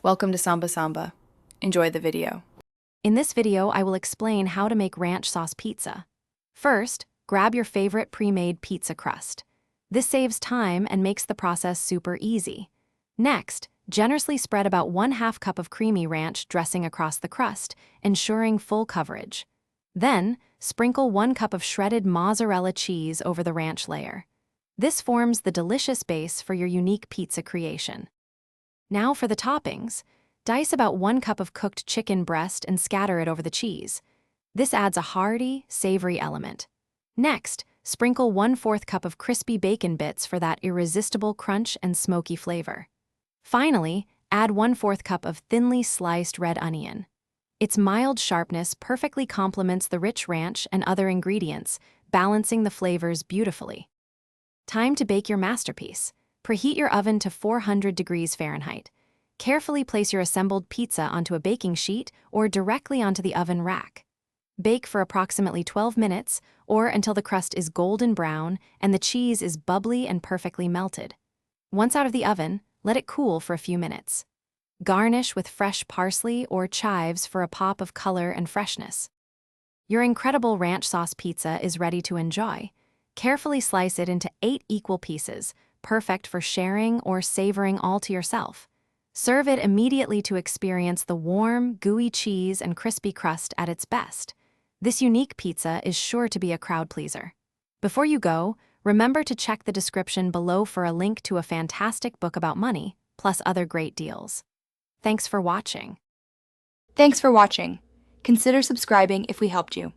Welcome to Samba Samba. Enjoy the video. In this video, I will explain how to make ranch sauce pizza. First, grab your favorite pre-made pizza crust. This saves time and makes the process super easy. Next, generously spread about 1/2 cup of creamy ranch dressing across the crust, ensuring full coverage. Then, sprinkle 1 cup of shredded mozzarella cheese over the ranch layer. This forms the delicious base for your unique pizza creation. Now for the toppings. Dice about 1 cup of cooked chicken breast and scatter it over the cheese. This adds a hearty, savory element. Next, sprinkle 1/4 cup of crispy bacon bits for that irresistible crunch and smoky flavor. Finally, add 1/4 cup of thinly sliced red onion. Its mild sharpness perfectly complements the rich ranch and other ingredients, balancing the flavors beautifully. Time to bake your masterpiece. Preheat your oven to 400 degrees Fahrenheit. Carefully place your assembled pizza onto a baking sheet or directly onto the oven rack. Bake for approximately 12 minutes or until the crust is golden brown and the cheese is bubbly and perfectly melted. Once out of the oven, let it cool for a few minutes. Garnish with fresh parsley or chives for a pop of color and freshness. Your incredible ranch sauce pizza is ready to enjoy. Carefully slice it into 8 equal pieces, perfect for sharing or savoring all to yourself. Serve it immediately to experience the warm, gooey cheese and crispy crust at its best. This unique pizza is sure to be a crowd pleaser. Before you go, remember to check the description below for a link to a fantastic book about money, plus other great deals. Thanks for watching. Thanks for watching. Consider subscribing if we helped you.